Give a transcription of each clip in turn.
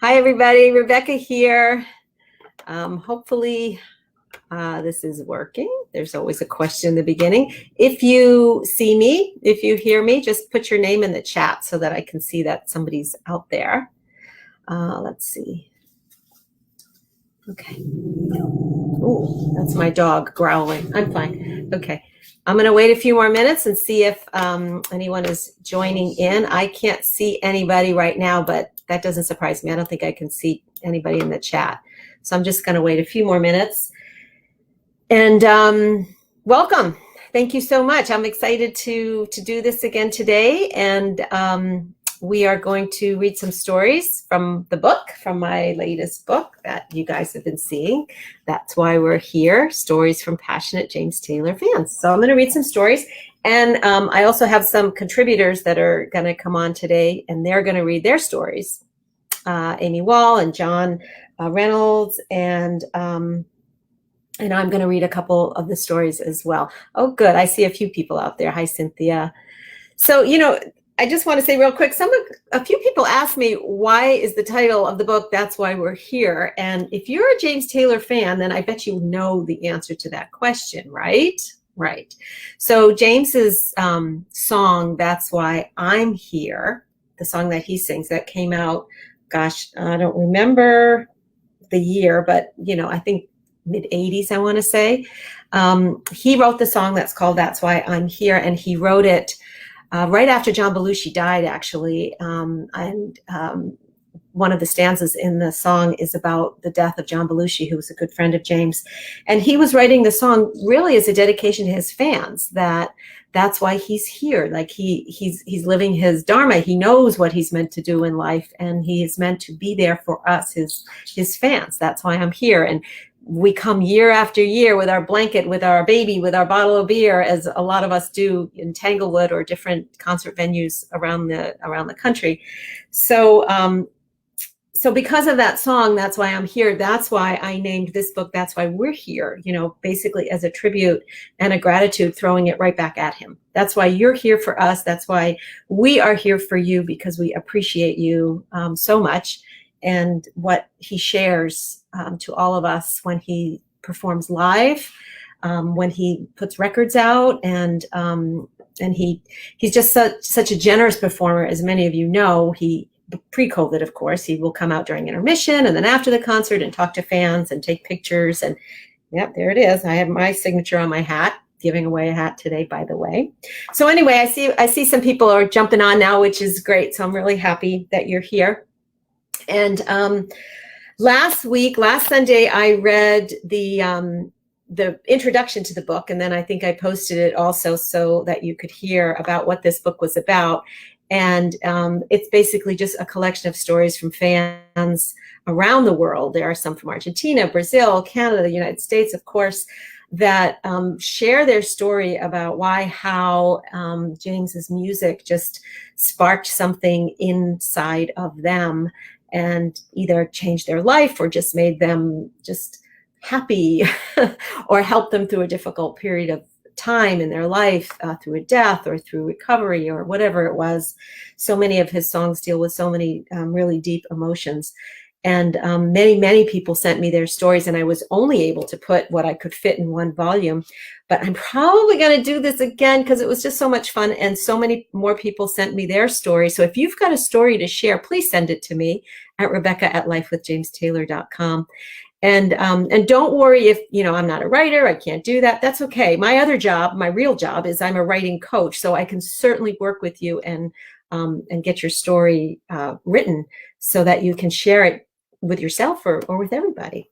Hi, everybody. Rebecca here. Hopefully, this is working. There's always a question in the beginning. If you see me, if you hear me, just put your name in the chat so that I can see that somebody's out there. Let's see. Okay. Oh, that's my dog growling. I'm fine. Okay. I'm going to wait a few more minutes and see if anyone is joining in. I can't see anybody right now, but that doesn't surprise me. I don't think I can see anybody in the chat. So I'm just going to wait a few more minutes. And welcome. Thank you so much. I'm excited to do this again today. And we are going to read some stories from the book, from my latest book that you guys have been seeing. That's why we're here, Stories from Passionate James Taylor Fans. So I'm going to read some stories. And I also have some contributors that are going to come on today, and they're going to read their stories. Amy Wall and John Reynolds, and I'm going to read a couple of the stories as well. Oh, good. I see a few people out there. Hi, Cynthia. So, I just want to say real quick, a few people asked me, why is the title of the book, That's Why We're Here? And if you're a James Taylor fan, then I bet you know the answer to that question, right? Right. So James's song, That's Why I'm Here, the song that he sings, that came out, gosh, I don't remember the year, but, I think mid-'80s, I want to say. He wrote the song that's called That's Why I'm Here, and he wrote it right after John Belushi died, actually. One of the stanzas in the song is about the death of John Belushi, who was a good friend of James. And he was writing the song really as a dedication to his fans, that's why he's here. Like he's living his dharma. He knows what he's meant to do in life, and he is meant to be there for us, his fans. That's why I'm here. And we come year after year with our blanket, with our baby, with our bottle of beer, as a lot of us do in Tanglewood or different concert venues around the country. So because of that song, That's Why I'm Here, that's why I named this book, That's Why We're Here, basically as a tribute and a gratitude, throwing it right back at him. That's why you're here for us. That's why we are here for you, because we appreciate you so much, and what he shares to all of us when he performs live, when he puts records out, and he's just such a generous performer, as many of you know. Pre-COVID, of course, he will come out during intermission and then after the concert and talk to fans and take pictures. And yeah, there it is. I have my signature on my hat, giving away a hat today, by the way. So anyway, I see some people are jumping on now, which is great. So I'm really happy that you're here. And last Sunday, I read the introduction to the book, and then I think I posted it also so that you could hear about what this book was about. And it's basically just a collection of stories from fans around the world. There are some from Argentina, Brazil, Canada, the United States, of course, that share their story about how James's music just sparked something inside of them and either changed their life or just made them just happy or helped them through a difficult period of time in their life, through a death or through recovery or whatever it was. So many of his songs deal with so many really deep emotions. And many people sent me their stories, and I was only able to put what I could fit in one volume. But I'm probably going to do this again because it was just so much fun, and so many more people sent me their stories. So if you've got a story to share, please send it to me at rebecca@lifewithjamestaylor.com. And don't worry if, I'm not a writer, I can't do that. That's okay. My other job, my real job, is I'm a writing coach. So I can certainly work with you and get your story written so that you can share it with yourself or with everybody.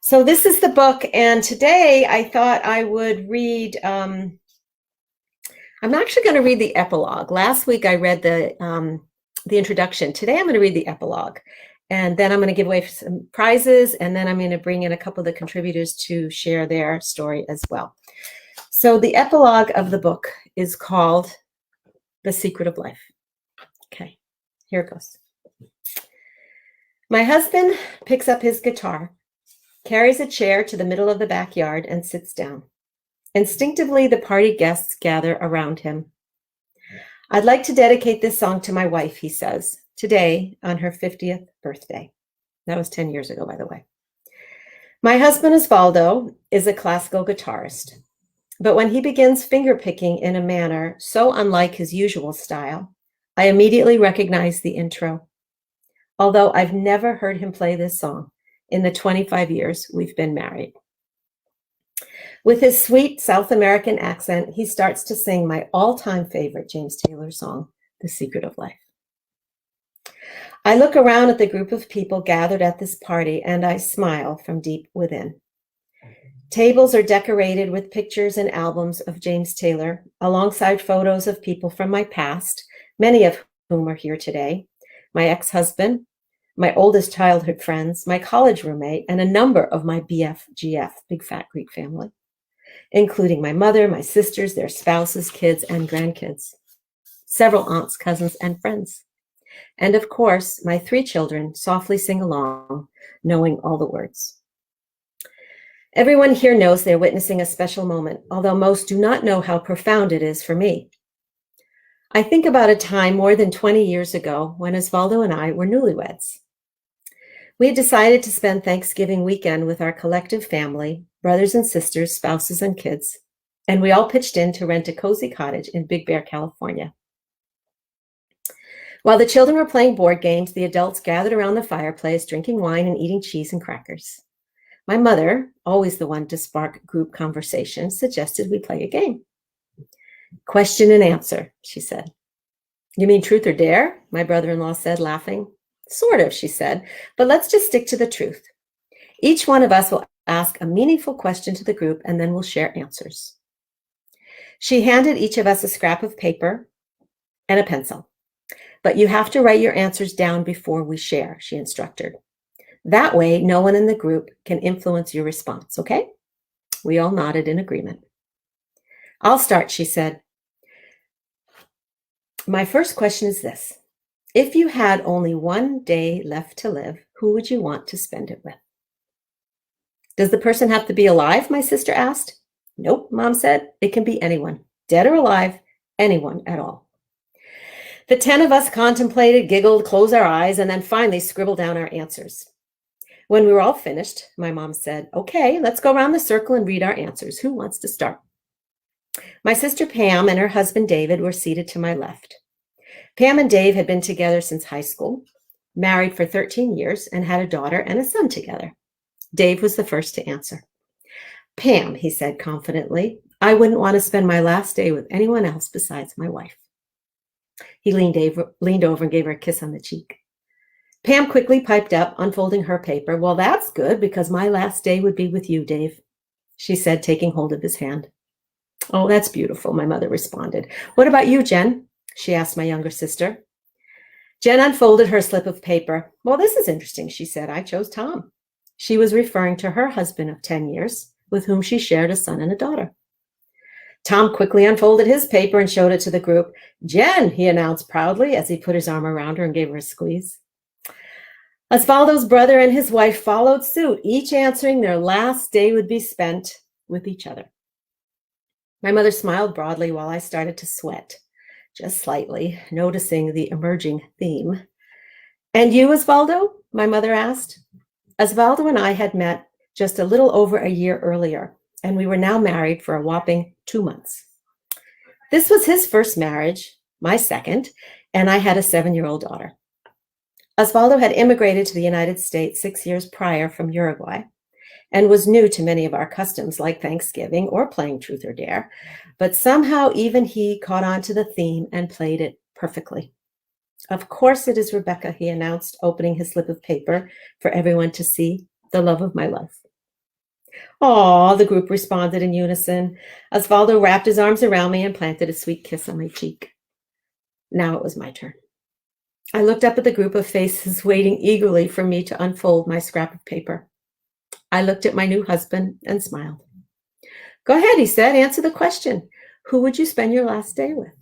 So this is the book. And today I thought I would read, I'm actually going to read the epilogue. Last week I read the introduction. Today I'm going to read the epilogue. And then I'm going to give away some prizes, and then I'm going to bring in a couple of the contributors to share their story as well. So the epilogue of the book is called The Secret of Life. Okay, here it goes. My husband picks up his guitar, carries a chair to the middle of the backyard, and sits down. Instinctively, the party guests gather around him. I'd like to dedicate this song to my wife, he says, today on her 50th birthday. That was 10 years ago, by the way. My husband, Osvaldo, is a classical guitarist, but when he begins fingerpicking in a manner so unlike his usual style, I immediately recognize the intro, although I've never heard him play this song in the 25 years we've been married. With his sweet South American accent, he starts to sing my all-time favorite James Taylor song, The Secret of Life. I look around at the group of people gathered at this party, and I smile from deep within. Tables are decorated with pictures and albums of James Taylor, alongside photos of people from my past, many of whom are here today, my ex-husband, my oldest childhood friends, my college roommate, and a number of my BFGF, Big Fat Greek Family, including my mother, my sisters, their spouses, kids, and grandkids, several aunts, cousins, and friends. And of course, my 3 children softly sing along, knowing all the words. Everyone here knows they're witnessing a special moment, although most do not know how profound it is for me. I think about a time more than 20 years ago when Osvaldo and I were newlyweds. We had decided to spend Thanksgiving weekend with our collective family, brothers and sisters, spouses and kids, and we all pitched in to rent a cozy cottage in Big Bear, California. While the children were playing board games, the adults gathered around the fireplace, drinking wine and eating cheese and crackers. My mother, always the one to spark group conversation, suggested we play a game. Question and answer, she said. You mean truth or dare? My brother-in-law said, laughing. Sort of, she said, but let's just stick to the truth. Each one of us will ask a meaningful question to the group, and then we'll share answers. She handed each of us a scrap of paper and a pencil. But you have to write your answers down before we share, she instructed. That way, no one in the group can influence your response, okay? We all nodded in agreement. I'll start, she said. My first question is this. If you had only one day left to live, who would you want to spend it with? Does the person have to be alive? My sister asked. Nope, Mom said. It can be anyone, dead or alive, anyone at all. The 10 of us contemplated, giggled, closed our eyes, and then finally scribbled down our answers. When we were all finished, my mom said, okay, let's go around the circle and read our answers. Who wants to start? My sister Pam and her husband David were seated to my left. Pam and Dave had been together since high school, married for 13 years, and had a daughter and a son together. Dave was the first to answer. Pam, he said confidently, I wouldn't want to spend my last day with anyone else besides my wife. He leaned over and gave her a kiss on the cheek. Pam quickly piped up, unfolding her paper. Well, that's good, because my last day would be with you, Dave, she said, taking hold of his hand. Oh, that's beautiful, my mother responded. What about you, Jen? She asked my younger sister. Jen unfolded her slip of paper. Well, this is interesting, she said. I chose Tom. She was referring to her husband of 10 years, with whom she shared a son and a daughter. Tom quickly unfolded his paper and showed it to the group. Jen, he announced proudly as he put his arm around her and gave her a squeeze. Osvaldo's brother and his wife followed suit, each answering their last day would be spent with each other. My mother smiled broadly while I started to sweat, just slightly, noticing the emerging theme. And you, Osvaldo? My mother asked. Osvaldo and I had met just a little over a year earlier, and we were now married for a whopping 2 months. This was his first marriage, my second, and I had a 7-year-old daughter. Osvaldo had immigrated to the United States 6 years prior from Uruguay and was new to many of our customs like Thanksgiving or playing Truth or Dare, but somehow even he caught on to the theme and played it perfectly. Of course it is Rebecca, he announced, opening his slip of paper for everyone to see, the love of my life. Aw, the group responded in unison. Osvaldo wrapped his arms around me and planted a sweet kiss on my cheek. Now it was my turn. I looked up at the group of faces waiting eagerly for me to unfold my scrap of paper. I looked at my new husband and smiled. Go ahead, he said, answer the question. Who would you spend your last day with?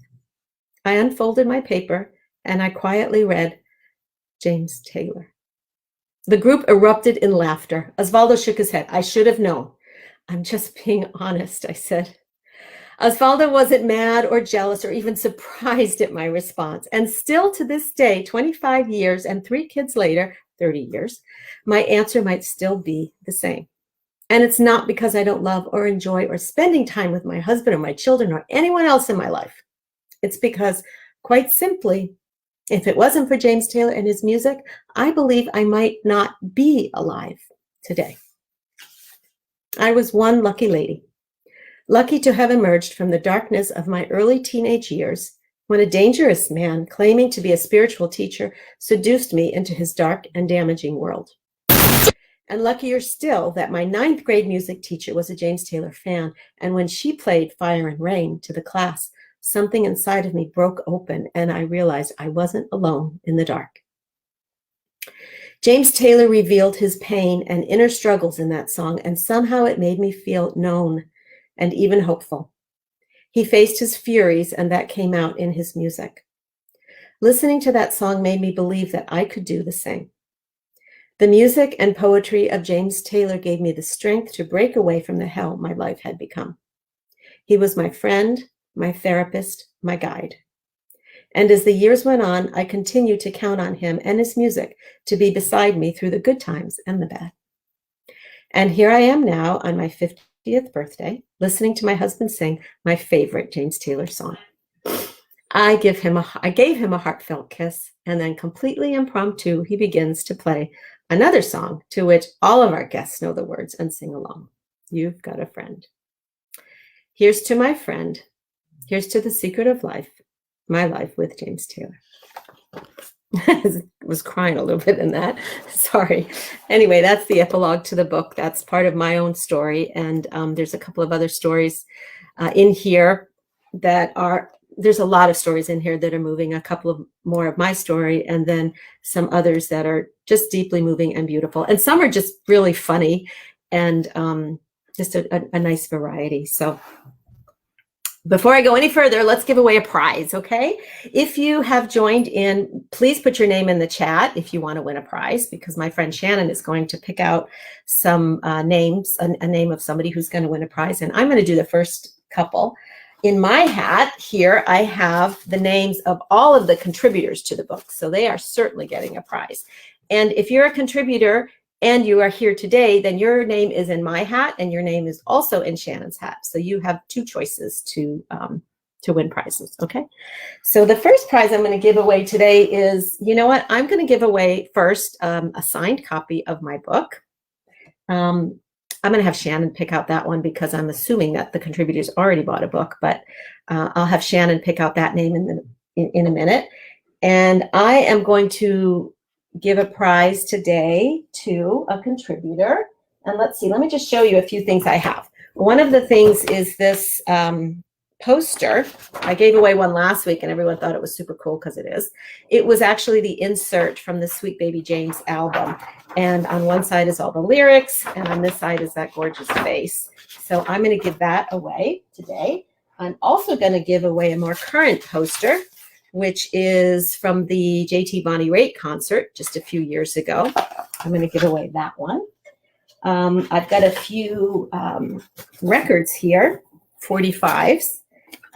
I unfolded my paper and I quietly read, James Taylor. The group erupted in laughter. Osvaldo shook his head. I should have known. I'm just being honest, I said. Osvaldo wasn't mad or jealous or even surprised at my response. And still to this day, 25 years and 3 kids later, 30 years, my answer might still be the same. And it's not because I don't love or enjoy or spending time with my husband or my children or anyone else in my life. It's because, quite simply, if it wasn't for James Taylor and his music, I believe I might not be alive today. I was one lucky lady, lucky to have emerged from the darkness of my early teenage years when a dangerous man claiming to be a spiritual teacher seduced me into his dark and damaging world. And luckier still that my 9th grade music teacher was a James Taylor fan, and when she played Fire and Rain to the class, something inside of me broke open and I realized I wasn't alone in the dark. James Taylor revealed his pain and inner struggles in that song, and somehow it made me feel known and even hopeful. He faced his furies, and that came out in his music. Listening to that song made me believe that I could do the same. The music and poetry of James Taylor gave me the strength to break away from the hell my life had become. He was my friend, my therapist, my guide. And as the years went on, I continued to count on him and his music to be beside me through the good times and the bad. And here I am now on my 50th birthday, listening to my husband sing my favorite James Taylor song. I gave him a heartfelt kiss, and then completely impromptu, he begins to play another song to which all of our guests know the words and sing along. You've got a friend. Here's to my friend. Here's to the secret of life, my life with James Taylor. I was crying a little bit in that. Sorry. Anyway, that's the epilogue to the book. That's part of my own story. And there's a couple of other stories in here there's a lot of stories in here that are moving, a couple of more of my story, and then some others that are just deeply moving and beautiful. And some are just really funny and just a nice variety. So before I go any further, let's give away a prize, okay? If you have joined in, please put your name in the chat if you want to win a prize, because my friend Shannon is going to pick out some names, a name of somebody who's going to win a prize. And I'm going to do the first couple. In my hat here, I have the names of all of the contributors to the book. So they are certainly getting a prize. And if you're a contributor and you are here today, then your name is in my hat and your name is also in Shannon's hat. So you have 2 choices to win prizes, okay? So the first prize I'm going to give away today is, you know what? I'm going to give away first a signed copy of my book. I'm going to have Shannon pick out that one because I'm assuming that the contributors already bought a book, but I'll have Shannon pick out that name in a minute. And I am going to give a prize today to a contributor. And let's see, let me just show you a few things I have. One of the things is this poster. I gave away one last week and everyone thought it was super cool because it is. It was actually the insert from the Sweet Baby James album. And on one side is all the lyrics, and on this side is that gorgeous face. So I'm going to give that away today. I'm also going to give away a more current poster, which is from the JT Bonnie Raitt concert just a few years ago. I'm going to give away that one. I've got a few records here, 45s.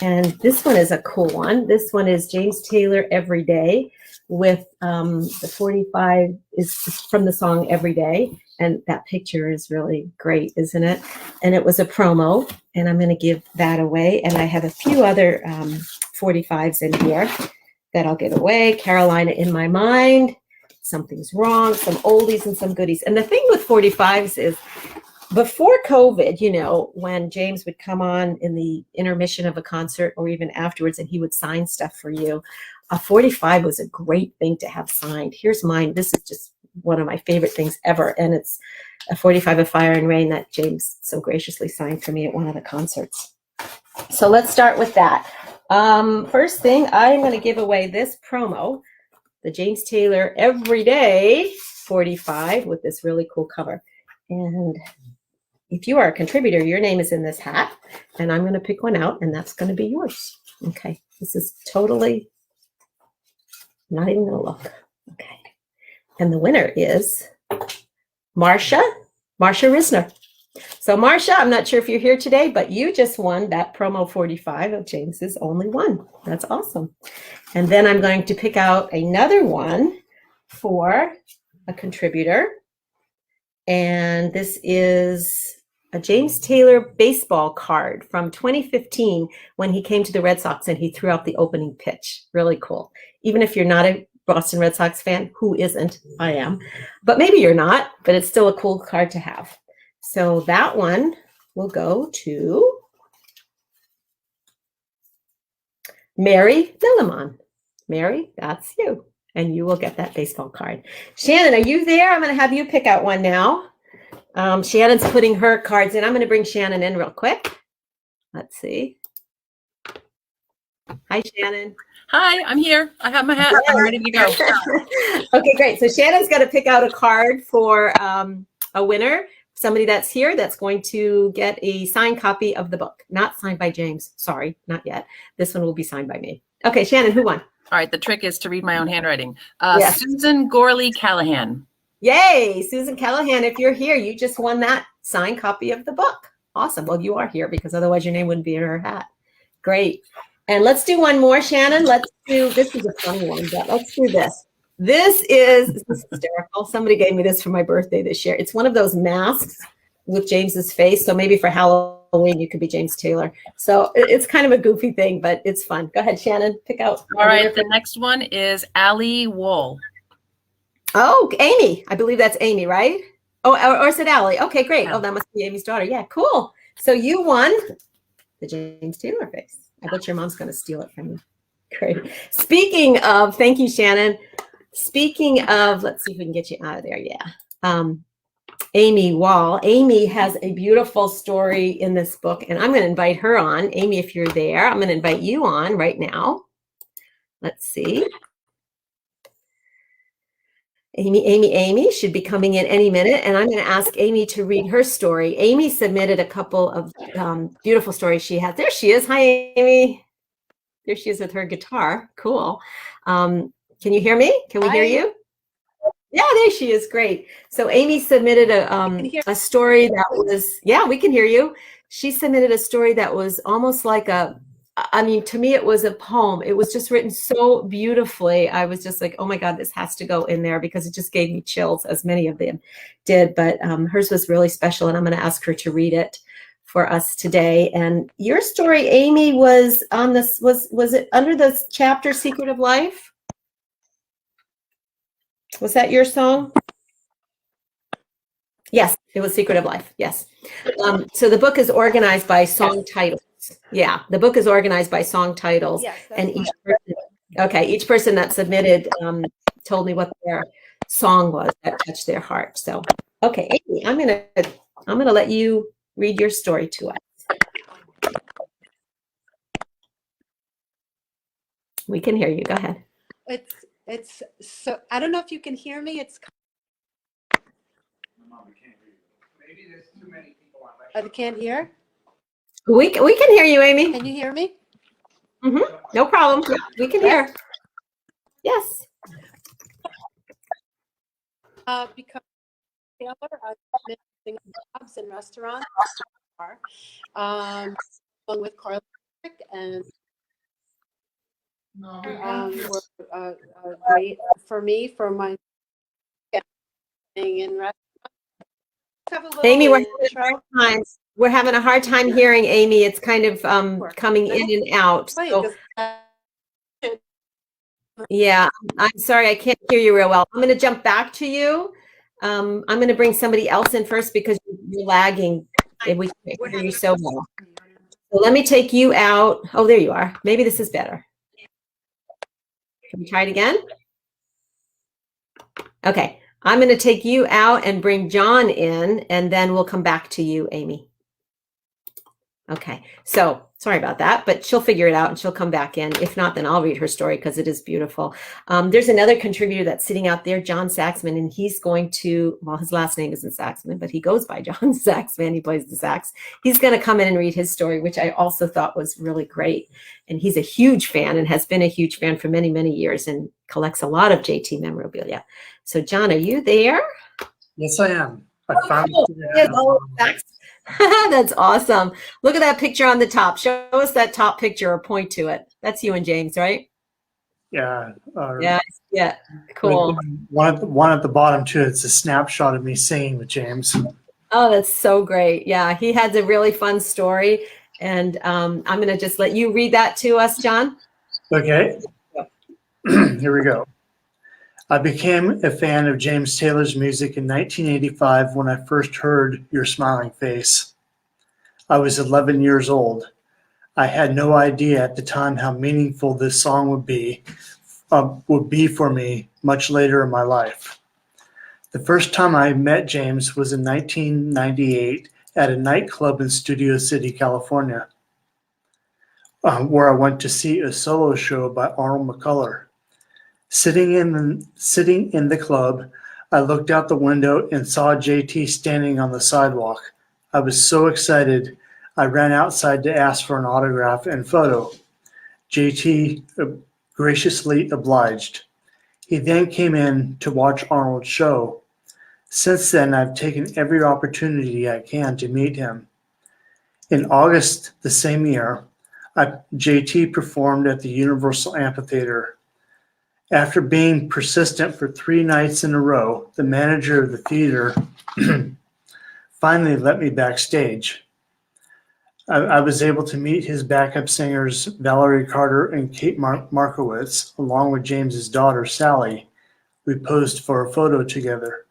And this one is a cool one. This one is James Taylor Every Day with the 45 is from the song Every Day. And that picture is really great, isn't it? And it was a promo, and I'm going to give that away. And I have a few other 45s in here that I'll give away. Carolina in My Mind, Something's Wrong, some oldies and some goodies. And the thing with 45s is, before COVID, you know, when James would come on in the intermission of a concert or even afterwards and he would sign stuff for you, a 45 was a great thing to have signed. Here's mine. This is just one of my favorite things ever. And it's a 45 of Fire and Rain that James so graciously signed for me at one of the concerts. So let's start with that. First thing, I'm going to give away this promo, the James Taylor Every Day 45 with this really cool cover. And if you are a contributor, your name is in this hat, and I'm going to pick one out, and that's going to be yours. Okay, this is totally not even going to look. Okay, and the winner is Marsha Risner. So Marsha, I'm not sure if you're here today, but you just won that promo 45 of James's Only One. That's awesome. And then I'm going to pick out another one for a contributor. And this is a James Taylor baseball card from 2015 when he came to the Red Sox and he threw out the opening pitch. Really cool. Even if you're not a Boston Red Sox fan, who isn't? I am. But maybe you're not, but it's still a cool card to have. So that one will go to Mary Millimon. Mary, that's you. And you will get that baseball card. Shannon, are you there? I'm going to have you pick out one now. Shannon's putting her cards in. I'm going to bring Shannon in real quick. Let's see. Hi, Shannon. Hi, I'm here. I have my hat. I'm ready to go. Okay, great. So Shannon's going to pick out a card for a winner, somebody that's here that's going to get a signed copy of the book. Not signed by James. Sorry, not yet. This one will be signed by me. Okay, Shannon, who won? All right, the trick is to read my own handwriting. Yes. Susan Gorley Callahan. Yay, Susan Callahan, if you're here, you just won that signed copy of the book. Awesome. Well, you are here because otherwise your name wouldn't be in her hat. Great. And let's do one more, Shannon. Let's do, this is a funny one, but let's do this. This is hysterical. Somebody gave me this for my birthday this year. It's one of those masks with James's face. So maybe for Halloween, you could be James Taylor. So it's kind of a goofy thing, but it's fun. Go ahead, Shannon, pick out. All right, the next one is Allie Wool. Oh, Amy. I believe that's Amy, right? Oh, or is it Allie? Okay, great. Oh, that must be Amy's daughter. Yeah, cool. So you won the James Taylor face. I bet your mom's going to steal it from you. Great. Speaking of, thank you, Shannon. Speaking of, let's see if we can get you out of there. Yeah. Amy Wall. Amy has a beautiful story in this book, and I'm going to invite her on. Amy, if you're there, I'm going to invite you on right now. Let's see. Amy should be coming in any minute, and I'm going to ask Amy to read her story. Amy submitted a couple of beautiful stories she has. There she is. Hi, Amy. There she is with her guitar. Cool. Can you hear me? Can we hear you? Yeah, there she is. Great. So Amy submitted a story that was, yeah, we can hear you. She submitted a story that was almost like I mean, to me, it was a poem. It was just written so beautifully. I was just like, oh my God, this has to go in there because it just gave me chills, as many of them did. But hers was really special, and I'm going to ask her to read it for us today. And your story, Amy, was on this, was it under the chapter Secret of Life? Was that your song? Yes, it was Secret of Life. Yes. So the book is organized by song titles. Yeah, the book is organized by song titles, yes, and each person that submitted told me what their song was that touched their heart. So, okay, Amy, I'm gonna let you read your story to us. We can hear you. Go ahead. It's so I don't know if you can hear me. It's Maybe there's too many people on. I can't hear. We can hear you, Amy. Can you hear me? Mm-hmm. No problem. Yeah, we can hear. Yes. Because Taylor, I've been jobs in restaurants, along with Carla and were great for me for my in restaurants. Amy, we're having a hard time hearing Amy. It's kind of coming in and out. So, yeah, I'm sorry, I can't hear you real well. I'm going to jump back to you. I'm going to bring somebody else in first because you're lagging. We can't hear you so well. So let me take you out. Oh, there you are. Maybe this is better. Can we try it again? Okay. I'm going to take you out and bring John in, and then we'll come back to you, Amy. Okay, so sorry about that, but she'll figure it out and she'll come back in. If not, then I'll read her story because it is beautiful. There's another contributor that's sitting out there, John Saxman, and he's going to, well, his last name isn't Saxman, but he goes by John Saxman. He plays the sax. He's going to come in and read his story, which I also thought was really great. And he's a huge fan and has been a huge fan for many, many years and collects a lot of JT memorabilia. So, John, are you there? Yes, I am. That's awesome. Look at that picture on the top. Show us that top picture or point to it. That's you and James, right? Yeah. Yeah, yeah, cool. One at the bottom too. It's a snapshot of me singing with James. Oh, that's so great. Yeah, he has a really fun story. And I'm going to just let you read that to us, John. Okay. Here we go. I became a fan of James Taylor's music in 1985 when I first heard Your Smiling Face. I was 11 years old. I had no idea at the time how meaningful this song would be for me much later in my life. The first time I met James was in 1998 at a nightclub in Studio City, California, where I went to see a solo show by Arnold McCuller. Sitting in the club, I looked out the window and saw JT standing on the sidewalk. I was so excited, I ran outside to ask for an autograph and photo. JT graciously obliged. He then came in to watch Arnold's show. Since then, I've taken every opportunity I can to meet him. In August the same year, JT performed at the Universal Amphitheater. After being persistent for 3 nights in a row, the manager of the theater finally let me backstage. I was able to meet his backup singers, Valerie Carter and Kate Markowitz, along with James's daughter, Sally. We posed for a photo together.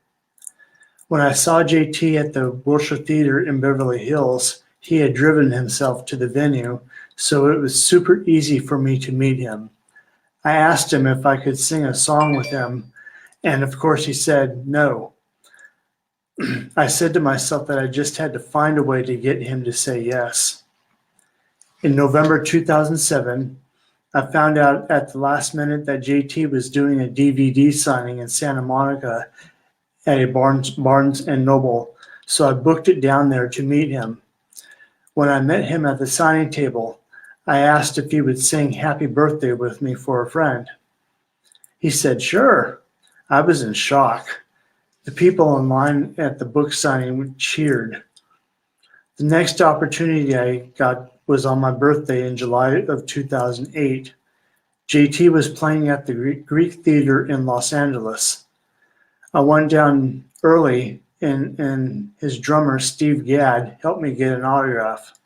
When I saw JT at the Wilshire Theater in Beverly Hills, he had driven himself to the venue, so it was super easy for me to meet him. I asked him if I could sing a song with him, and of course he said no. I said to myself that I just had to find a way to get him to say yes. In November 2007, I found out at the last minute that JT was doing a DVD signing in Santa Monica at a Barnes and Noble, so I booked it down there to meet him. When I met him at the signing table, I asked if he would sing Happy Birthday with me for a friend. He said, sure. I was in shock. The people in line at the book signing cheered. The next opportunity I got was on my birthday in July of 2008. JT was playing at the Greek Theater in Los Angeles. I went down early and his drummer, Steve Gadd, helped me get an autograph.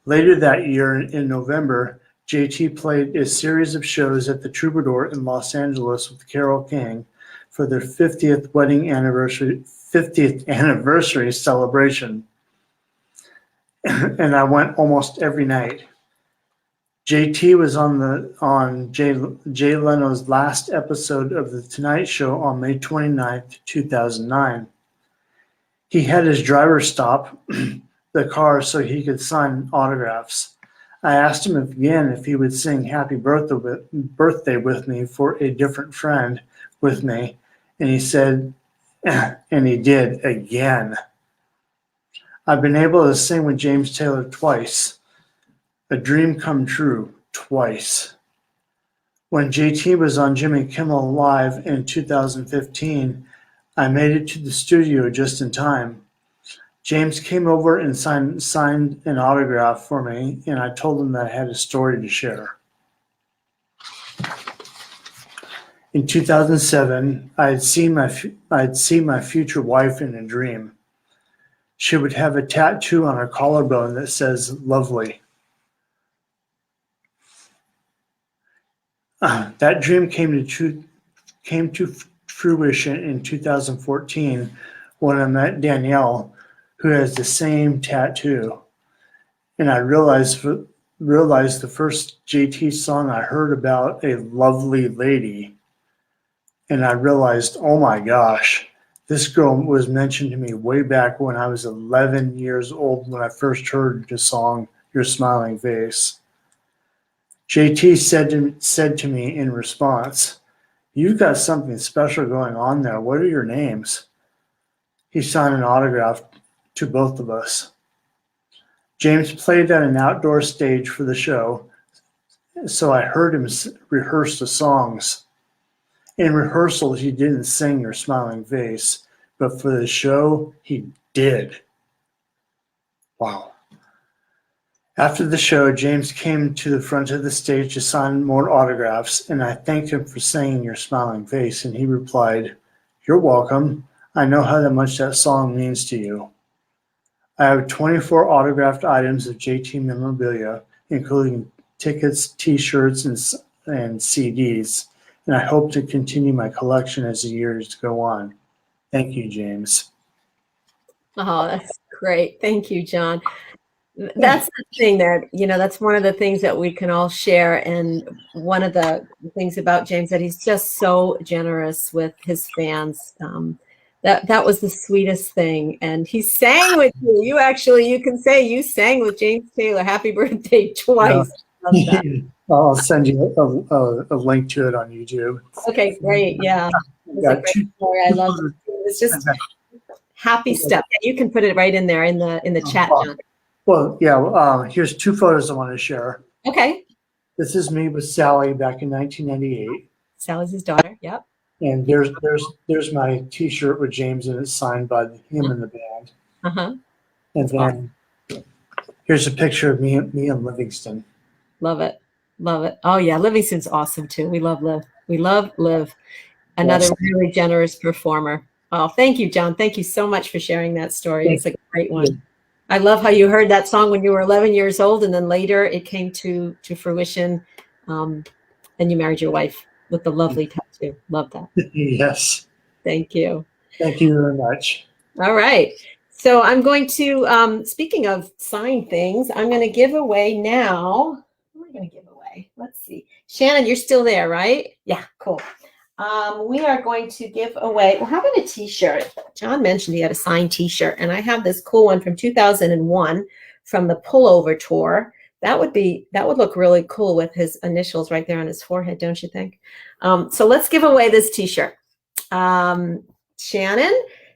Later that year, in November, JT played a series of shows at the Troubadour in Los Angeles with Carole King for their 50th anniversary celebration. And I went almost every night. JT was on Jay Leno's last episode of The Tonight Show on May 29th, 2009. He had his driver stop the car so he could sign autographs. I asked him again if he would sing Happy Birthday with me for a different friend with me, and he said, and he did again. I've been able to sing with James Taylor twice. A dream come true twice. When JT was on Jimmy Kimmel Live in 2015, I made it to the studio just in time. James came over and signed an autograph for me, and I told him that I had a story to share. In 2007, I'd seen my future wife in a dream. She would have a tattoo on her collarbone that says "Lovely." That dream came to fruition in 2014 when I met Danielle, who has the same tattoo. And I realized the first JT song I heard about a lovely lady. And I realized, oh my gosh, this girl was mentioned to me way back when I was 11 years old when I first heard the song Your Smiling Face. JT said to me in response, "You've got something special going on there. What are your names?" He signed an autograph to both of us. James played at an outdoor stage for the show, so I heard him rehearse the songs. In rehearsal, he didn't sing Your Smiling Face, but for the show, he did. Wow. After the show, James came to the front of the stage to sign more autographs, and I thanked him for singing Your Smiling Face, and he replied, "You're welcome. I know how much that song means to you." I have 24 autographed items of JT memorabilia, including tickets, T-shirts, and CDs, and I hope to continue my collection as the years go on. Thank you, James. Oh, that's great. Thank you, John. That's the thing that, that's one of the things that we can all share. And one of the things about James, that he's just so generous with his fans. That was the sweetest thing. And he sang with you. You can say you sang with James Taylor. Happy birthday twice. Love that. I'll send you a link to it on YouTube. Okay, great. Yeah. It was a great story. I love it. It was just happy stuff. You can put it right in there in the chat, John. Well, yeah, here's two photos I want to share. Okay. This is me with Sally back in 1998. Sally's his daughter. Yep. And there's my T-shirt with James and it's signed by him and the band. Uh-huh. And then here's a picture of me and Livingston. Love it. Love it. Oh yeah, Livingston's awesome too. We love Liv. We love Liv. Another really generous performer. Oh, thank you, John. Thank you so much for sharing that story. It's a great one. I love how you heard that song when you were 11 years old, and then later it came to fruition, and you married your wife with the lovely tattoo. Love that. Yes. Thank you. Thank you very much. All right. So I'm going to, speaking of signed things, I'm going to give away now. What am I going to give away? Let's see. Shannon, you're still there, right? Yeah, cool. We are going to give away, well, how about a T-shirt? John mentioned he had a signed T-shirt, and I have this cool one from 2001 from the Pullover Tour. That would look really cool with his initials right there on his forehead, don't you think? So let's give away this T-shirt. Shannon,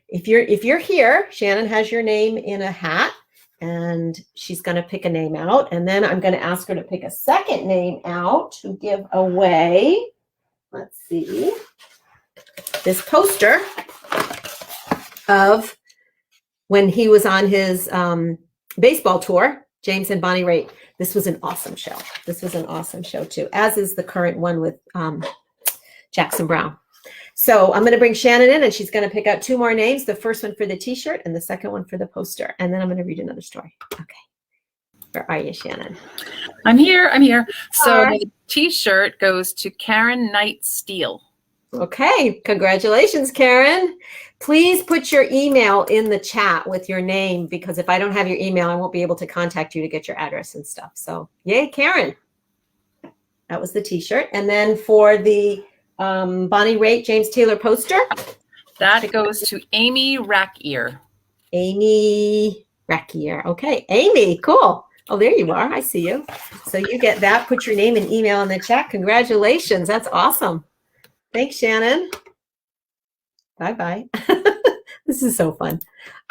if you're here, Shannon has your name in a hat, and she's going to pick a name out, and then I'm going to ask her to pick a second name out to give away. Let's see, this poster of when he was on his baseball tour, James and Bonnie Raitt. This was an awesome show. This was an awesome show too, as is the current one with Jackson Brown. So I'm going to bring Shannon in, and she's going to pick out two more names, the first one for the T-shirt and the second one for the poster. And then I'm going to read another story. Okay. Where are you, Shannon? I'm here. So the T-shirt goes to Karen Knight Steele. Okay. Congratulations, Karen. Please put your email in the chat with your name, because if I don't have your email, I won't be able to contact you to get your address and stuff. So yay, Karen. That was the T-shirt. And then for the Bonnie Raitt, James Taylor poster. That goes to Amy Rackier. Amy Rackier. Okay, Amy, cool. Oh, there you are. I see you. So you get that. Put your name and email in the chat. Congratulations. That's awesome. Thanks, Shannon. Bye-bye. This is so fun.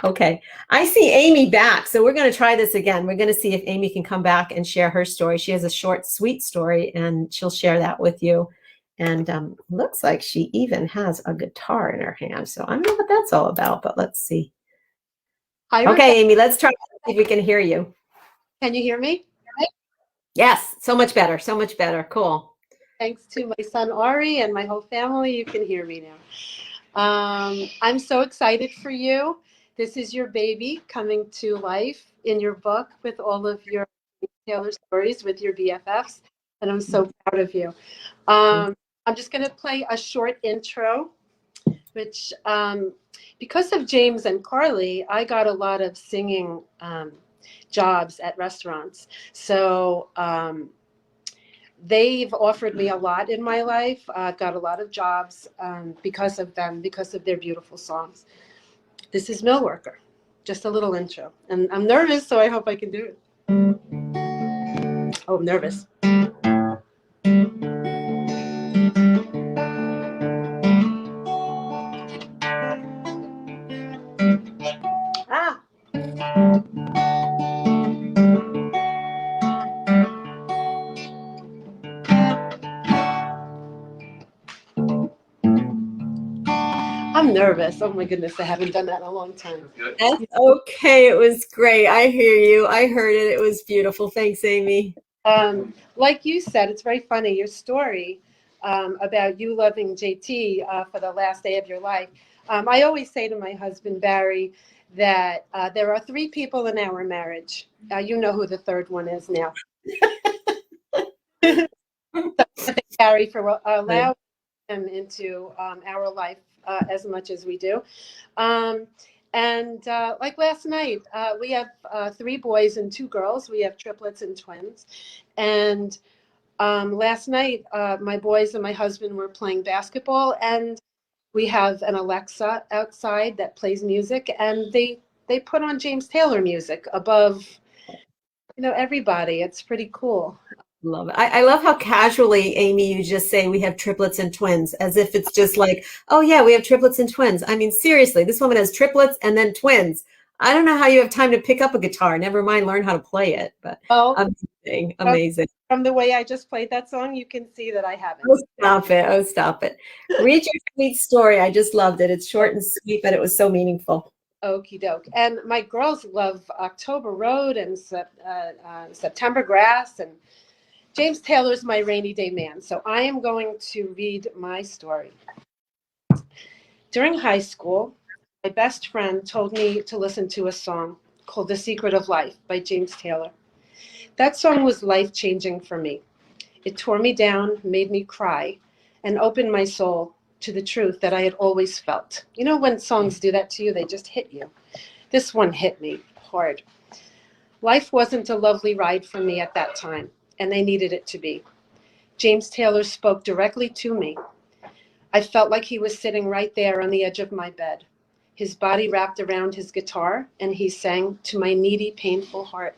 Okay. I see Amy back. So we're going to try this again. We're going to see if Amy can come back and share her story. She has a short, sweet story, and she'll share that with you. And looks like she even has a guitar in her hand. So I don't know what that's all about, but let's see. Okay, Amy, let's try to see if we can hear you. Can you hear me? Yes, so much better. So much better. Cool. Thanks to my son Ari and my whole family, you can hear me now. I'm so excited for you. This is your baby coming to life in your book with all of your Taylor stories with your BFFs, and I'm so proud of you. I'm just going to play a short intro, which because of James and Carly, I got a lot of singing jobs at restaurants. So they've offered me a lot in my life. I've got a lot of jobs because of them, because of their beautiful songs. This is Mill Worker, just a little intro. And I'm nervous, so I hope I can do it. Oh, I'm nervous. I'm nervous. nervous. Oh my goodness, I haven't done that in a long time. That's okay. It was great. I hear you. I heard it. It was beautiful. Thanks, Amy. Like you said, it's very funny, your story about you loving JT for the last day of your life. I always say to my husband, Barry, that there are 3 people in our marriage. You know who the third one is now. Thank Barry for allowing him into our life as much as we do. Like last night, we have 3 boys and 2 girls. We have triplets and twins. And last night, my boys and my husband were playing basketball, and we have an Alexa outside that plays music, and they put on James Taylor music above, everybody. It's pretty cool. Love it. I love how casually, Amy, you just say we have triplets and twins, as if it's just like, oh yeah, we have triplets and twins. I mean, seriously, this woman has triplets and then twins. I don't know how you have time to pick up a guitar, never mind learn how to play it, but amazing, amazing. From the way I just played that song, you can see that I haven't. Oh, stop it. Oh, stop it. Read your sweet story. I just loved it. It's short and sweet, but it was so meaningful. Okie doke. And my girls love October Road and September Grass, and James Taylor's my rainy day man. So I am going to read my story. During high school, my best friend told me to listen to a song called The Secret of Life by James Taylor. That song was life-changing for me. It tore me down, made me cry, and opened my soul to the truth that I had always felt. You know when songs do that to you, they just hit you. This one hit me hard. Life wasn't a lovely ride for me at that time, and I needed it to be. James Taylor spoke directly to me. I felt like he was sitting right there on the edge of my bed, his body wrapped around his guitar, and he sang to my needy, painful heart.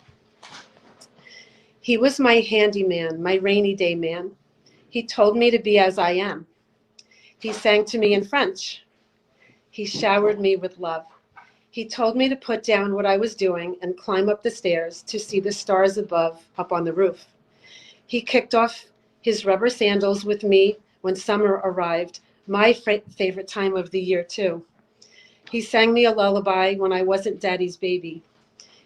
He was my handyman, my rainy day man. He told me to be as I am. He sang to me in French. He showered me with love. He told me to put down what I was doing and climb up the stairs to see the stars above, up on the roof. He kicked off his rubber sandals with me when summer arrived, my favorite time of the year too. He sang me a lullaby when I wasn't daddy's baby.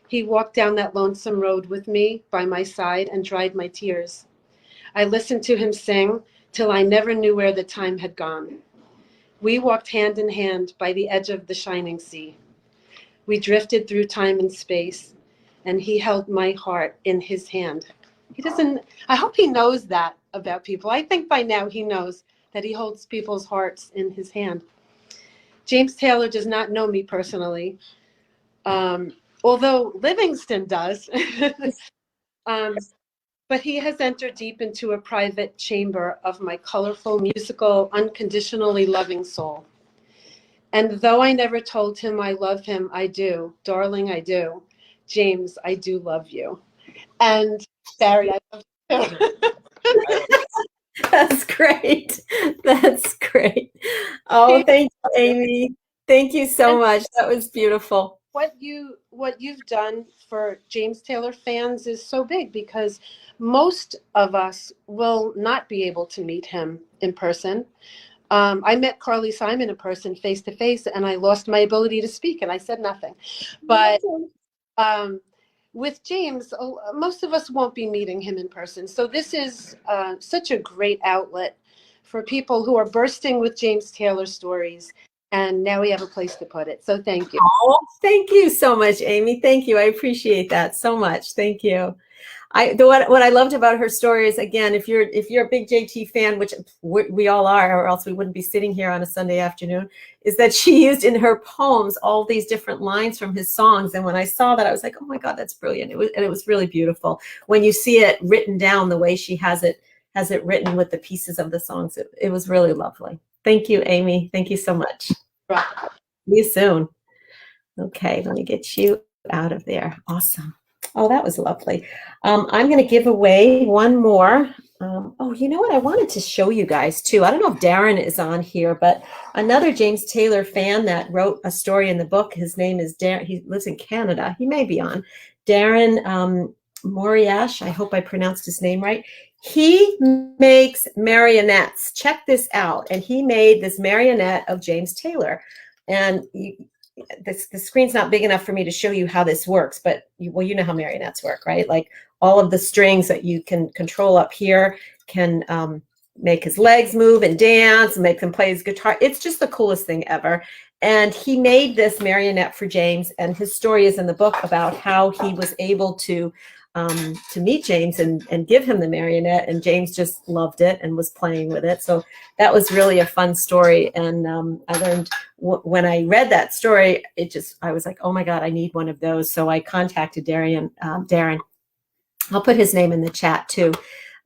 He walked down that lonesome road with me by my side and dried my tears. I listened to him sing till I never knew where the time had gone. We walked hand in hand by the edge of the shining sea. We drifted through time and space, and he held my heart in his hand. I hope he knows that about people. I think by now he knows that he holds people's hearts in his hand. James Taylor does not know me personally, although Livingston does. But he has entered deep into a private chamber of my colorful, musical, unconditionally loving soul. And though I never told him I love him, I do. Darling, I do. James, I do love you. And Barry, I love you too. That's great. That's great. Oh, thank you, Amy. Thank you so much. That was beautiful. What you've done for James Taylor fans is so big because most of us will not be able to meet him in person. I met Carly Simon in person face to face, and I lost my ability to speak, and I said nothing. But with James, most of us won't be meeting him in person. So this is such a great outlet for people who are bursting with James Taylor stories. And now we have a place to put it. So thank you. Oh, thank you so much, Amy. Thank you. I appreciate that so much. Thank you. What I loved about her story is, again, if you're a big JT fan, which we all are, or else we wouldn't be sitting here on a Sunday afternoon, is that she used in her poems all these different lines from his songs. And when I saw that, I was like, oh my God, that's brilliant. It was really beautiful. When you see it written down the way she has it written with the pieces of the songs, it was really lovely. Thank you, Amy. Thank you so much. Right. See you soon. Okay, let me get you out of there. Awesome. Oh, that was lovely. I'm going to give away one more. Oh, you know what? I wanted to show you guys too. I don't know if Darren is on here, but another James Taylor fan that wrote a story in the book. His name is Darren. He lives in Canada. He may be on. Darren Moriash. I hope I pronounced his name right. He makes marionettes. Check this out. And he made this marionette of James Taylor. And the screen's not big enough for me to show you how this works, but you know how marionettes work, right? Like all of the strings that you can control up here can make his legs move and dance and make them play his guitar. It's just the coolest thing ever. And he made this marionette for James, and his story is in the book about how he was able to meet James and give him the marionette, and James just loved it and was playing with it. So that was really a fun story. And I learned when I read that story, I was like, oh my God, I need one of those. So I contacted Darren. I'll put his name in the chat too.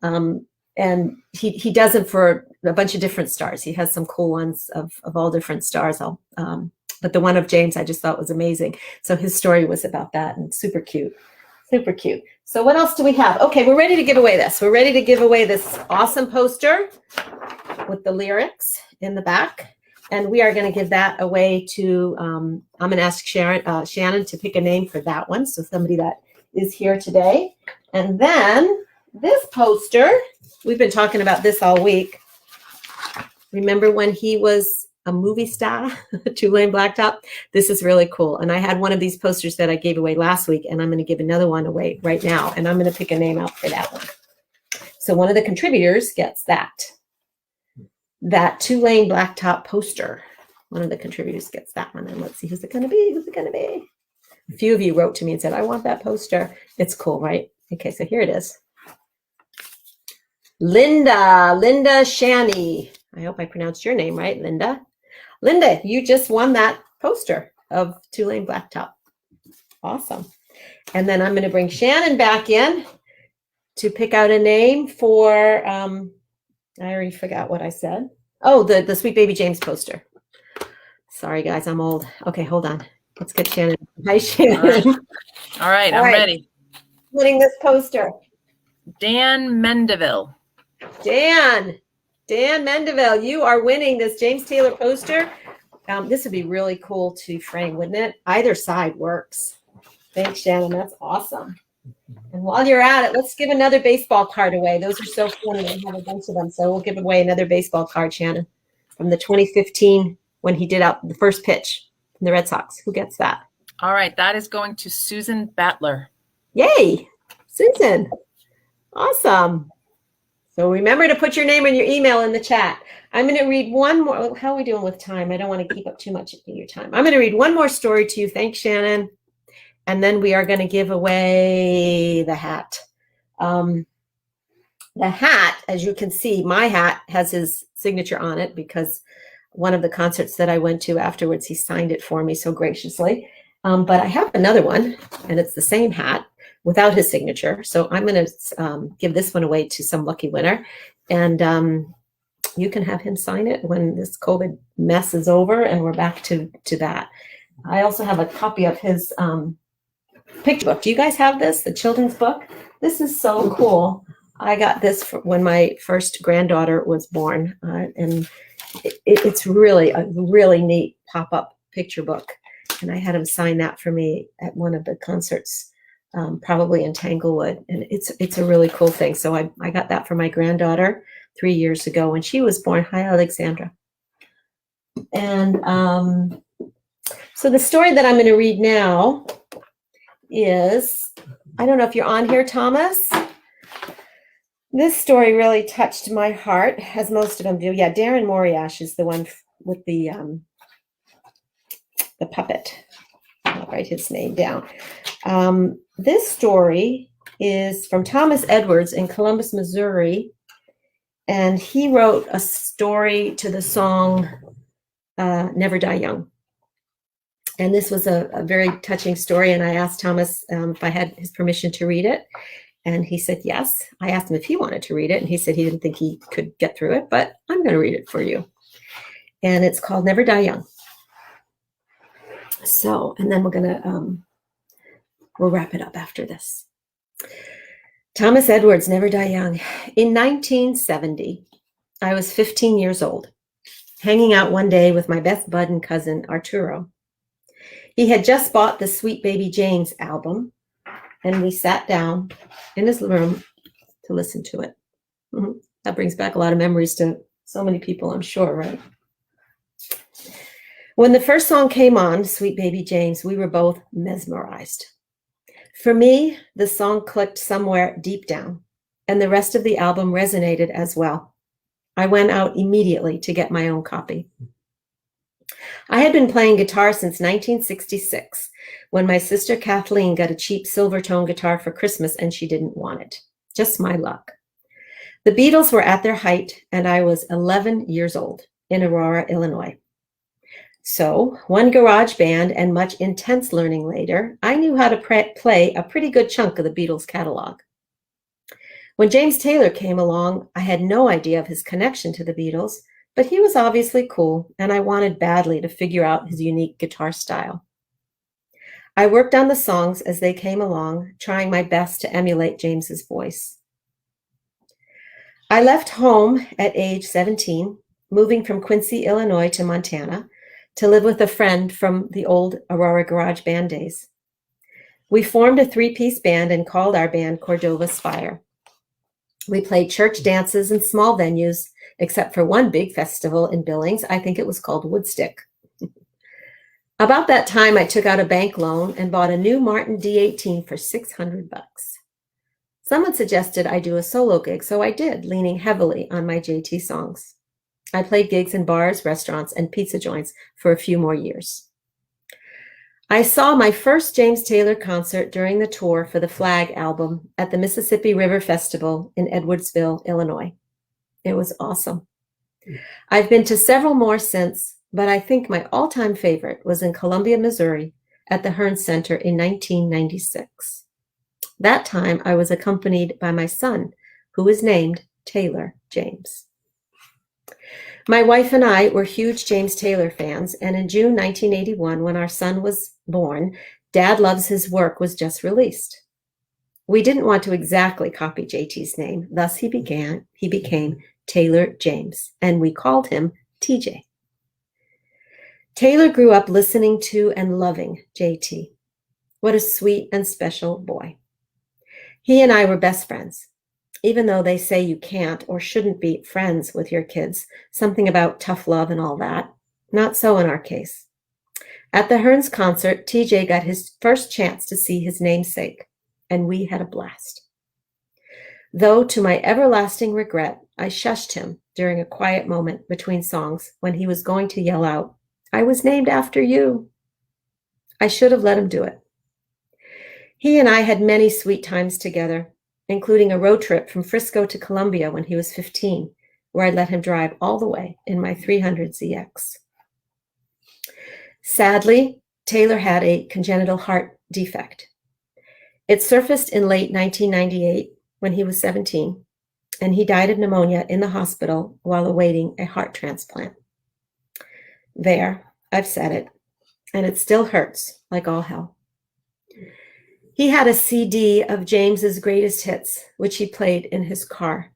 And he does it for a bunch of different stars. He has some cool ones of all different stars. But the one of James I just thought was amazing. So his story was about that, and super cute. Super cute. So what else do we have? Okay, we're ready to give away this. We're ready to give away this awesome poster with the lyrics in the back. And we are going to give that away to, I'm going to ask Shannon to pick a name for that one. So somebody that is here today. And then this poster, we've been talking about this all week. Remember when he was a movie star, Two-Lane Blacktop? This is really cool. And I had one of these posters that I gave away last week, and I'm going to give another one away right now. And I'm going to pick a name out for that one. So one of the contributors gets that Two-Lane Blacktop poster. One of the contributors gets that one. And let's see, who's it going to be? Who's it going to be? A few of you wrote to me and said, I want that poster. It's cool, right? Okay, so here it is. Linda Shani. I hope I pronounced your name right, Linda. Linda, you just won that poster of Two-Lane Blacktop. Awesome. And then I'm going to bring Shannon back in to pick out a name for, I already forgot what I said. Oh, the Sweet Baby James poster. Sorry, guys, I'm old. Okay, hold on. Let's get Shannon. Hi, Shannon. All right, I'm ready. Winning this poster. Dan Mendeville. Dan Mendeville, you are winning this James Taylor poster. This would be really cool to frame, wouldn't it? Either side works. Thanks, Shannon. That's awesome. And while you're at it, let's give another baseball card away. Those are so funny. I have a bunch of them. So we'll give away another baseball card, Shannon, from the 2015 when he did out the first pitch from the Red Sox. Who gets that? All right. That is going to Susan Battler. Yay, Susan. Awesome. So remember to put your name and your email in the chat. I'm going to read one more. How are we doing with time? I don't want to keep up too much of your time. I'm going to read one more story to you. Thanks, Shannon. And then we are going to give away the hat. The hat, as you can see, my hat has his signature on it because one of the concerts that I went to afterwards, he signed it for me so graciously. But I have another one, and it's the same hat without his signature. So I'm going to give this one away to some lucky winner. And you can have him sign it when this COVID mess is over and we're back to that. I also have a copy of his picture book. Do you guys have this, the children's book? This is so cool. I got this when my first granddaughter was born. And it's really a really neat pop-up picture book. And I had him sign that for me at one of the concerts. Probably in Tanglewood, and it's a really cool thing. So I got that for my granddaughter 3 years ago when she was born. Hi, Alexandra. And so the story that I'm going to read now is, I don't know if you're on here, Thomas. This story really touched my heart, as most of them do. Yeah, Darren Moriash is the one with the puppet. I'll write his name down. This story is from Thomas Edwards in Columbus, Missouri, and he wrote a story to the song Never Die Young. And this was a very touching story, and I asked Thomas if I had his permission to read it, and he said yes. I asked him if he wanted to read it, and he said he didn't think he could get through it, but I'm going to read it for you. And it's called Never Die Young. So, and then we're going to, we'll wrap it up after this. Thomas Edwards, Never Die Young. In 1970, I was 15 years old, hanging out one day with my best bud and cousin, Arturo. He had just bought the Sweet Baby James album, and we sat down in his room to listen to it. That brings back a lot of memories to so many people, I'm sure, right? When the first song came on, Sweet Baby James, we were both mesmerized. For me, the song clicked somewhere deep down, and the rest of the album resonated as well. I went out immediately to get my own copy. I had been playing guitar since 1966, when my sister Kathleen got a cheap Silvertone guitar for Christmas and she didn't want it. Just my luck. The Beatles were at their height, and I was 11 years old in Aurora, Illinois. So, one garage band and much intense learning later, I knew how to play a pretty good chunk of the Beatles catalog. When James Taylor came along, I had no idea of his connection to the Beatles, but he was obviously cool, and I wanted badly to figure out his unique guitar style. I worked on the songs as they came along, trying my best to emulate James's voice. I left home at age 17, moving from Quincy, Illinois to Montana to live with a friend from the old Aurora Garage Band days. We formed a 3-piece band and called our band Cordova Spire. We played church dances and small venues, except for one big festival in Billings. I think it was called Woodstick. About that time, I took out a bank loan and bought a new Martin D18 for $600. Someone suggested I do a solo gig, so I did, leaning heavily on my JT songs. I played gigs in bars, restaurants, and pizza joints for a few more years. I saw my first James Taylor concert during the tour for the Flag album at the Mississippi River Festival in Edwardsville, Illinois. It was awesome. I've been to several more since, but I think my all-time favorite was in Columbia, Missouri at the Hearn Center in 1996. That time I was accompanied by my son, who was named Taylor James. My wife and I were huge James Taylor fans, and in June 1981, when our son was born, Dad Loves His Work was just released. We didn't want to exactly copy JT's name, thus he became Taylor James, and we called him TJ. Taylor grew up listening to and loving JT. What a sweet and special boy. He and I were best friends. Even though they say you can't or shouldn't be friends with your kids, something about tough love and all that, not so in our case. At the Hearns concert, TJ got his first chance to see his namesake, and we had a blast. Though, to my everlasting regret, I shushed him during a quiet moment between songs when he was going to yell out, "I was named after you." I should have let him do it. He and I had many sweet times together, including a road trip from Frisco to Columbia when he was 15, where I let him drive all the way in my 300 ZX. Sadly, Taylor had a congenital heart defect. It surfaced in late 1998 when he was 17, and he died of pneumonia in the hospital while awaiting a heart transplant. There, I've said it, and it still hurts like all hell. He had a CD of James's greatest hits, which he played in his car.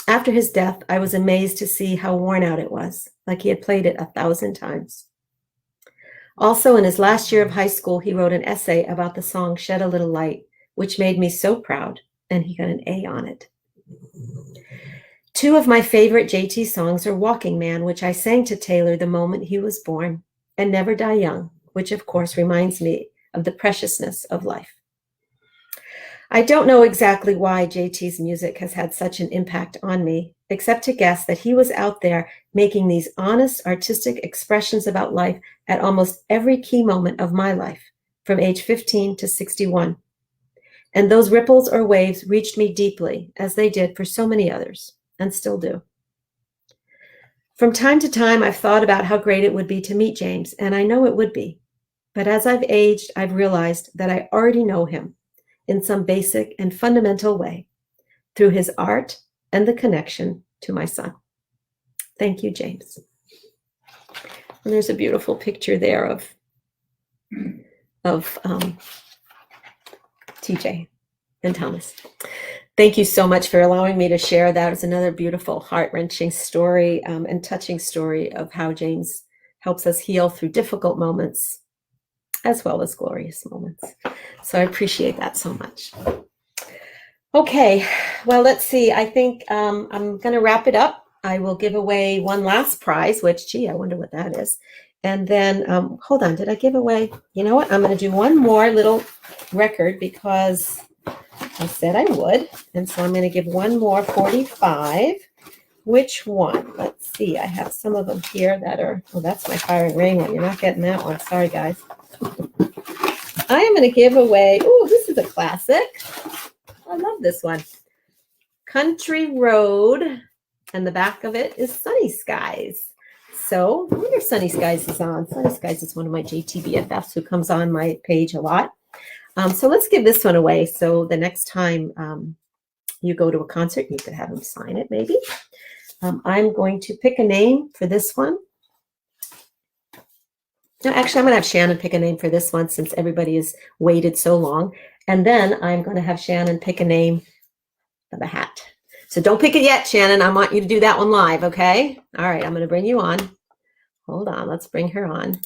After his death, I was amazed to see how worn out it was, like he had played it 1,000 times. Also, in his last year of high school, he wrote an essay about the song Shed a Little Light, which made me so proud, and he got an A on it. Two of my favorite JT songs are Walking Man, which I sang to Taylor the moment he was born, and Never Die Young, which of course reminds me of the preciousness of life. I don't know exactly why JT's music has had such an impact on me, except to guess that he was out there making these honest artistic expressions about life at almost every key moment of my life, from age 15 to 61. And those ripples or waves reached me deeply, as they did for so many others, and still do. From time to time, I've thought about how great it would be to meet James, and I know it would be. But as I've aged, I've realized that I already know him in some basic and fundamental way through his art and the connection to my son. Thank you, James. And there's a beautiful picture there of TJ and Thomas. Thank you so much for allowing me to share that. It's another beautiful, heart-wrenching story and touching story of how James helps us heal through difficult moments as well as glorious moments. So I appreciate that so much. Okay, well, let's see. I think I'm going to wrap it up. I will give away one last prize, which, gee, I wonder what that is. And then, hold on, did I give away? You know what? I'm going to do one more little record because I said I would. And so I'm going to give one more 45. Which one? Let's see. I have some of them here that are, oh, that's my Fire and Rain one. You're not getting that one. Sorry, guys. I am going to give away, oh, this is a classic. I love this one. Country Road, and the back of it is Sunny Skies. So I wonder if Sunny Skies is on. Sunny Skies is one of my JTBFFs who comes on my page a lot. So let's give this one away. So the next time you go to a concert, you could have him sign it maybe. I'm going to pick a name for this one. No, actually, I'm going to have Shannon pick a name for this one since everybody has waited so long. And then I'm going to have Shannon pick a name for the hat. So don't pick it yet, Shannon. I want you to do that one live, okay? All right, I'm going to bring you on. Hold on, let's bring her on.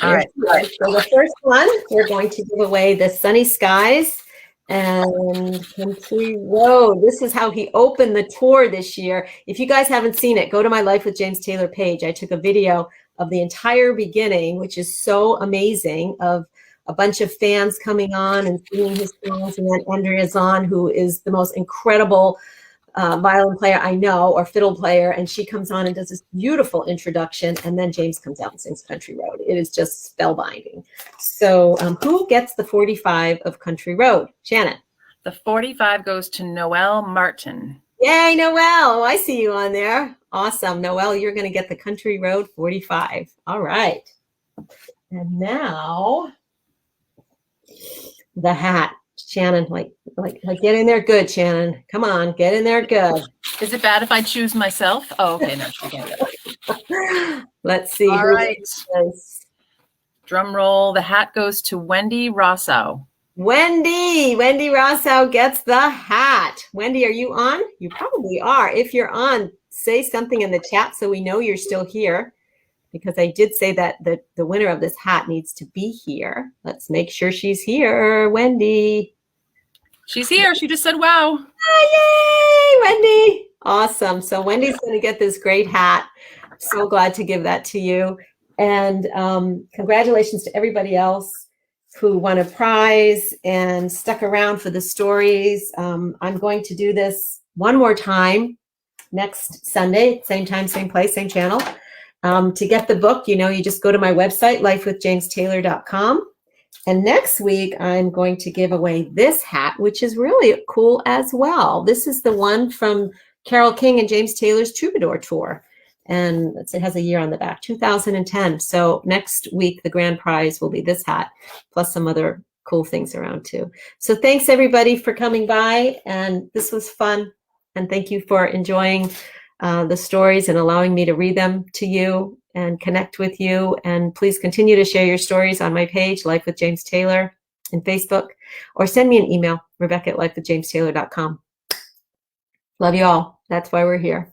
All right, so the first one, we're going to give away the Sunny Skies and Country Road. This is how he opened the tour this year. If you guys haven't seen it, go to my Life with James Taylor page. I took a video of the entire beginning, which is so amazing, of a bunch of fans coming on and singing his songs, and then Andrea Zahn, who is the most incredible violin player I know, or fiddle player, and she comes on and does this beautiful introduction, and then James comes out and sings Country Road. It is just spellbinding. So who gets the 45 of Country Road? Shannon. The 45 goes to Noelle Martin. Yay, Noelle. Oh, I see you on there. Awesome. Noelle, you're going to get the Country Road 45. All right. And now the hat. Shannon, like get in there good, Shannon. Come on, get in there good. Is it bad if I choose myself? Oh, okay, no, she can't. Let's see. All right. Drum roll. The hat goes to Wendy Rosso. Wendy Rosso gets the hat. Wendy, are you on? You probably are. If you're on, say something in the chat so we know you're still here, because I did say that the winner of this hat needs to be here. Let's make sure she's here. Wendy. She's here. She just said, wow. Oh, yay, Wendy. Awesome. So Wendy's going to get this great hat. So glad to give that to you. And congratulations to everybody else who won a prize and stuck around for the stories. I'm going to do this one more time next Sunday, same time, same place, same channel. To get the book, you just go to my website, lifewithjamestaylor.com. And next week, I'm going to give away this hat, which is really cool as well. This is the one from Carole King and James Taylor's Troubadour Tour. And it has a year on the back, 2010. So next week, the grand prize will be this hat, plus some other cool things around too. So thanks everybody for coming by. And this was fun. And thank you for enjoying the stories and allowing me to read them to you and connect with you. And please continue to share your stories on my page, Life with James Taylor, in Facebook, or send me an email, Rebecca@lifewithjamestaylor.com. Love you all. That's why we're here.